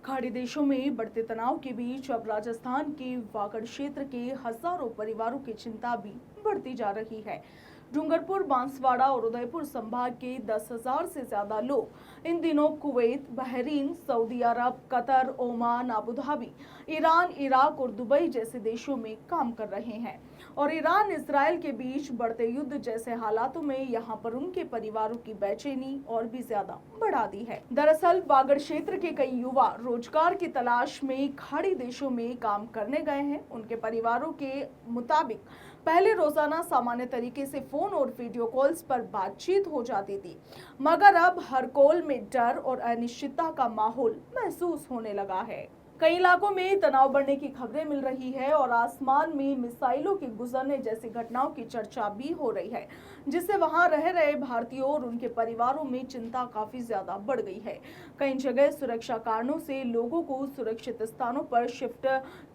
खाड़ी देशों में बढ़ते तनाव के बीच अब राजस्थान के वागड़ क्षेत्र के हजारों परिवारों की चिंता भी बढ़ती जा रही है। डूंगरपुर, बांसवाड़ा और उदयपुर संभाग के 10,000 से ज्यादा लोग इन दिनों Kuwait, Bahrain, Saudi Arab, Qatar, Oman, Abu Dhabi, Iran, Iraq और दुबई जैसे देशों में काम कर रहे हैं और ईरान इसराइल के बीच बढ़ते युद्ध जैसे हालातों में यहाँ पर उनके परिवारों की बेचैनी और भी ज्यादा बढ़ा दी है। दरअसल वागड़ क्षेत्र के कई युवा रोजगार की तलाश में खाड़ी देशों में काम करने गए हैं। उनके परिवारों के मुताबिक पहले रोजाना सामान्य तरीके से फोन और वीडियो कॉल्स पर बातचीत हो जाती थी, मगर अब हर कॉल में डर और अनिश्चितता का माहौल महसूस होने लगा है। कई इलाकों में तनाव बढ़ने की खबरें मिल रही है और आसमान में मिसाइलों के गुजरने जैसी घटनाओं की चर्चा भी हो रही है, जिससे वहां रह रहे भारतीयों और उनके परिवारों में चिंता काफी ज्यादा बढ़ गई है। कई जगह सुरक्षा कारणों से लोगों को सुरक्षित स्थानों पर शिफ्ट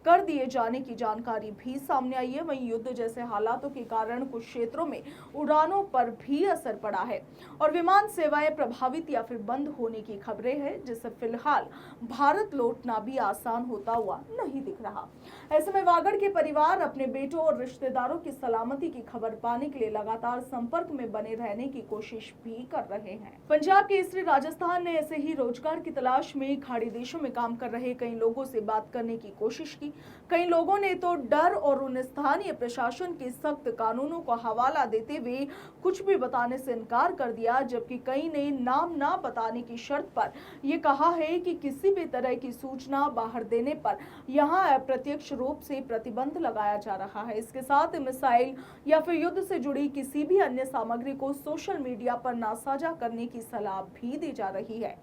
कर दिए जाने की जानकारी भी सामने आई है। वहीं युद्ध जैसे हालातों के कारण कुछ क्षेत्रों में उड़ानों पर भी असर पड़ा है और विमान सेवाएं प्रभावित या फिर बंद होने की खबरें हैं, जिससे फिलहाल भारत लौटना भी आसान होता हुआ नहीं दिख रहा। ऐसे में वागड़ के परिवार अपने बेटों और रिश्तेदारों की सलामती की खबर पाने के लिए लगातार संपर्क में बने रहने की कोशिश भी कर रहे हैं। पंजाब केसरी राजस्थान ने ऐसे ही रोजगार की तलाश में खाड़ी देशों में काम कर रहे कई लोगों से बात करने की कोशिश की। कई लोगों ने तो डर और उन स्थानीय प्रशासन के सख्त कानूनों को हवाला देते हुए कुछ भी बताने से इनकार कर दिया, जबकि कई ने नाम ना बताने की शर्त पर यह कहा है कि किसी भी तरह की सूचना बाहर देने पर यहां अप्रत्यक्ष रूप से प्रतिबंध लगाया जा रहा है। इसके साथ मिसाइल या फिर युद्ध से जुड़ी किसी भी अन्य सामग्री को सोशल मीडिया पर ना साझा करने की सलाह भी दी जा रही है।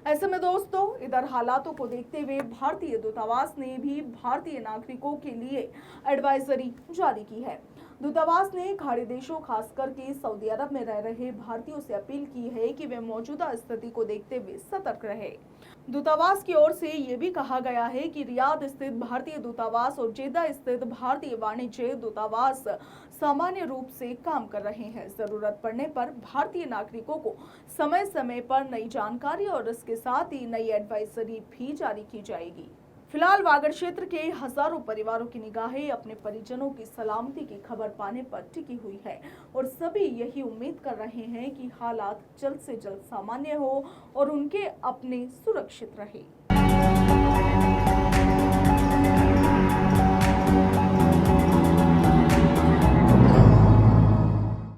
ऐसे में दोस्तों, इधर हालातों को देखते हुए भारतीय दूतावास ने भी भारतीय नागरिकों के लिए एडवाइजरी जारी की है। दूतावास ने खाड़ी देशों, खासकर के सऊदी अरब में रह रहे भारतीयों से अपील की है कि वे मौजूदा स्थिति को देखते हुए सतर्क रहे। दूतावास की ओर से यह भी कहा गया है कि रियाद स्थित भारतीय दूतावास और जेद्दा स्थित भारतीय वाणिज्य दूतावास सामान्य रूप से काम कर रहे हैं। जरूरत पड़ने पर भारतीय नागरिकों को समय समय पर नई जानकारी और इसके साथ ही नई एडवाइजरी भी जारी की जाएगी। फिलहाल वागड़ क्षेत्र के हजारों परिवारों की निगाहें अपने परिजनों की सलामती की खबर पाने पर टिकी हुई है और सभी यही उम्मीद कर रहे हैं कि हालात जल्द से जल्द सामान्य हो और उनके अपने सुरक्षित रहे।